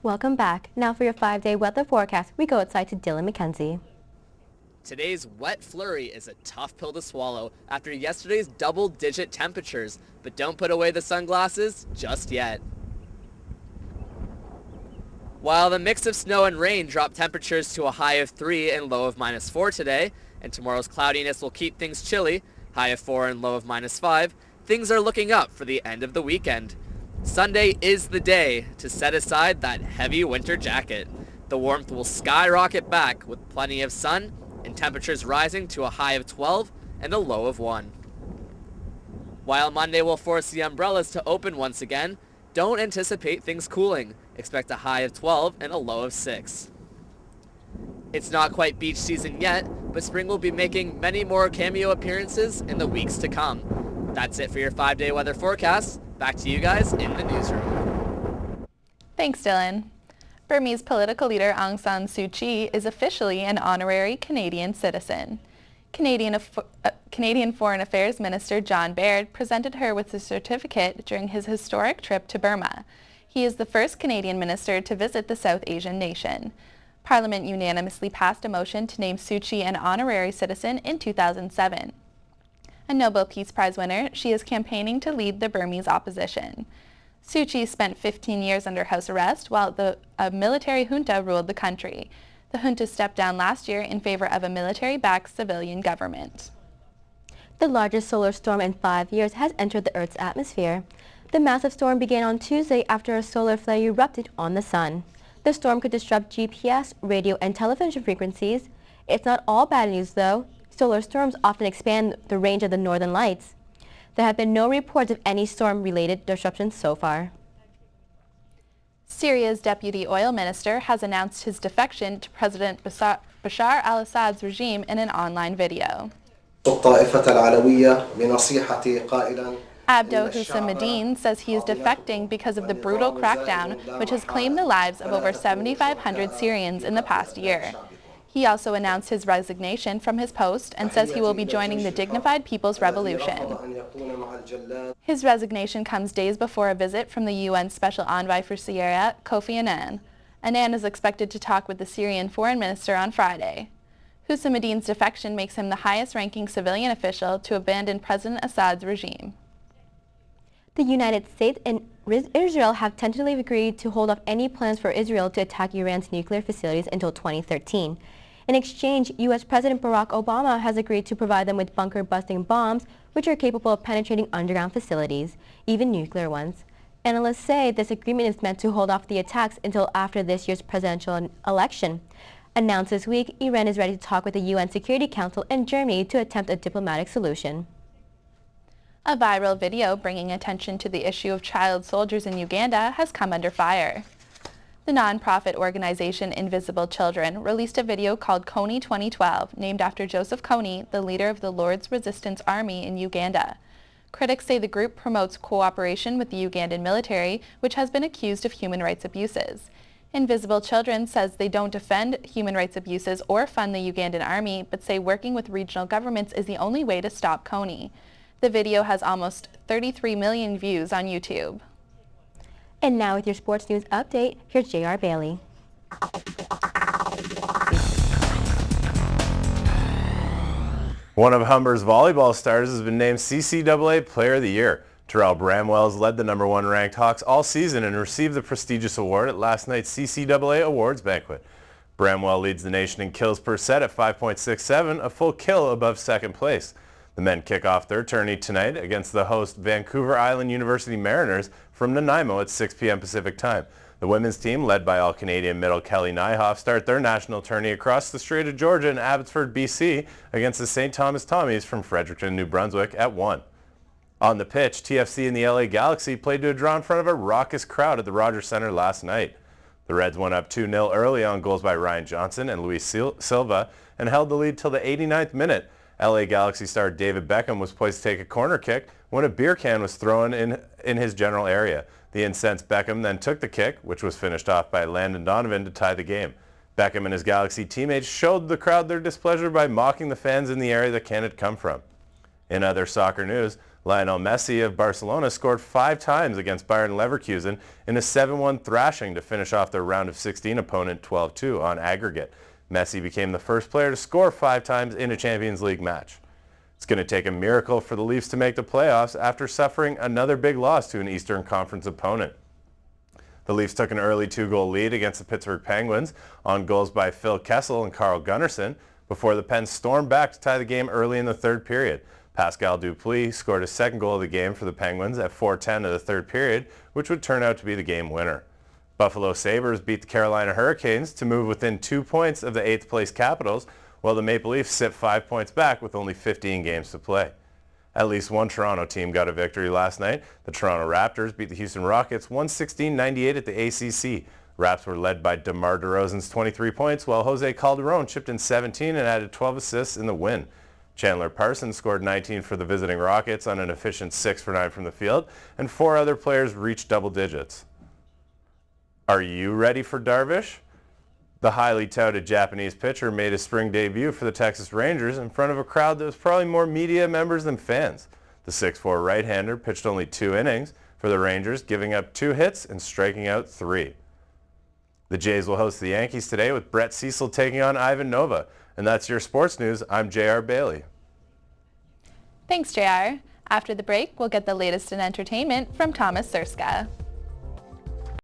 Welcome back. Now for your 5-day weather forecast, we go outside to Dylan McKenzie. Today's wet flurry is a tough pill to swallow after yesterday's double-digit temperatures, but don't put away the sunglasses just yet. While the mix of snow and rain dropped temperatures to a high of 3 and low of -4 today, and tomorrow's cloudiness will keep things chilly, high of 4 and low of -5, things are looking up for the end of the weekend. Sunday is the day to set aside that heavy winter jacket. The warmth will skyrocket back with plenty of sun and temperatures rising to a high of 12 and a low of 1. While Monday will force the umbrellas to open once again, don't anticipate things cooling. Expect a high of 12 and a low of 6. It's not quite beach season yet, but spring will be making many more cameo appearances in the weeks to come. That's it for your 5-day weather forecast. Back to you guys in the newsroom. Thanks, Dylan. Burmese political leader Aung San Suu Kyi is officially an honorary Canadian citizen. Canadian Foreign Affairs Minister John Baird presented her with the certificate during his historic trip to Burma. He is the first Canadian minister to visit the South Asian nation. Parliament unanimously passed a motion to name Suu Kyi an honorary citizen in 2007. A Nobel Peace Prize winner, she is campaigning to lead the Burmese opposition. Suu Kyi spent 15 years under house arrest while a military junta ruled the country. The junta stepped down last year in favor of a military-backed civilian government. The largest solar storm in 5 years has entered the Earth's atmosphere. The massive storm began on Tuesday after a solar flare erupted on the sun. The storm could disrupt GPS, radio, and television frequencies. It's not all bad news, though. Solar storms often expand the range of the northern lights. There have been no reports of any storm-related disruptions so far. Syria's deputy oil minister has announced his defection to President Bashar al-Assad's regime in an online video. Abdo Hussein says he is defecting because of the brutal crackdown which has claimed the lives of over 7,500 Syrians in the past year. He also announced his resignation from his post and says he will be joining the Dignified People's Revolution. His resignation comes days before a visit from the UN Special Envoy for Syria, Kofi Annan. Annan is expected to talk with the Syrian foreign minister on Friday. Hussein defection makes him the highest-ranking civilian official to abandon President Assad's regime. The United States and Israel have tentatively agreed to hold off any plans for Israel to attack Iran's nuclear facilities until 2013. In exchange, U.S. President Barack Obama has agreed to provide them with bunker-busting bombs, which are capable of penetrating underground facilities, even nuclear ones. Analysts say this agreement is meant to hold off the attacks until after this year's presidential election. Announced this week, Iran is ready to talk with the UN Security Council and Germany to attempt a diplomatic solution. A viral video bringing attention to the issue of child soldiers in Uganda has come under fire. The non-profit organization Invisible Children released a video called Kony 2012, named after Joseph Kony, the leader of the Lord's Resistance Army in Uganda. Critics say the group promotes cooperation with the Ugandan military, which has been accused of human rights abuses. Invisible Children says they don't defend human rights abuses or fund the Ugandan army, but say working with regional governments is the only way to stop Kony. The video has almost 33 million views on YouTube. And now with your sports news update, here's J.R. Bailey. One of Humber's volleyball stars has been named CCAA Player of the Year. Terrell Bramwell's led the #1 ranked Hawks all season and received the prestigious award at last night's CCAA Awards banquet. Bramwell leads the nation in kills per set at 5.67, a full kill above second place. The men kick off their tourney tonight against the host Vancouver Island University Mariners from Nanaimo at 6 p.m. Pacific Time. The women's team, led by All-Canadian middle Kelly Nyhoff, start their national tourney across the Strait of Georgia in Abbotsford, BC against the St. Thomas Tommies from Fredericton, New Brunswick at 1. On the pitch, TFC and the LA Galaxy played to a draw in front of a raucous crowd at the Rogers Centre last night. The Reds went up 2-0 early on goals by Ryan Johnson and Luis Silva and held the lead till the 89th minute. LA Galaxy star David Beckham was poised to take a corner kick when a beer can was thrown in his general area. The incensed Beckham then took the kick, which was finished off by Landon Donovan to tie the game. Beckham and his Galaxy teammates showed the crowd their displeasure by mocking the fans in the area the can had come from. In other soccer news, Lionel Messi of Barcelona scored 5 times against Bayern Leverkusen in a 7-1 thrashing to finish off their round of 16 opponent 12-2 on aggregate. Messi became the first player to score 5 times in a Champions League match. It's going to take a miracle for the Leafs to make the playoffs after suffering another big loss to an Eastern Conference opponent. The Leafs took an early 2-goal lead against the Pittsburgh Penguins on goals by Phil Kessel and Carl Gunnarsson before the Pens stormed back to tie the game early in the third period. Pascal Dupuis scored his second goal of the game for the Penguins at 4:10 of the third period, which would turn out to be the game winner. Buffalo Sabres beat the Carolina Hurricanes to move within 2 points of the 8th place Capitals, while the Maple Leafs sit 5 points back with only 15 games to play. At least one Toronto team got a victory last night. The Toronto Raptors beat the Houston Rockets 116-98 at the ACC. Raps were led by DeMar DeRozan's 23 points, while Jose Calderon chipped in 17 and added 12 assists in the win. Chandler Parsons scored 19 for the visiting Rockets on an efficient 6 for 9 from the field, and 4 other players reached double digits. Are you ready for Darvish? The highly touted Japanese pitcher made his spring debut for the Texas Rangers in front of a crowd that was probably more media members than fans. The 6'4" right-hander pitched only 2 innings for the Rangers, giving up 2 hits and striking out 3. The Jays will host the Yankees today with Brett Cecil taking on Ivan Nova. And that's your sports news. I'm J.R. Bailey. Thanks, JR. After the break, we'll get the latest in entertainment from Thomas Surska.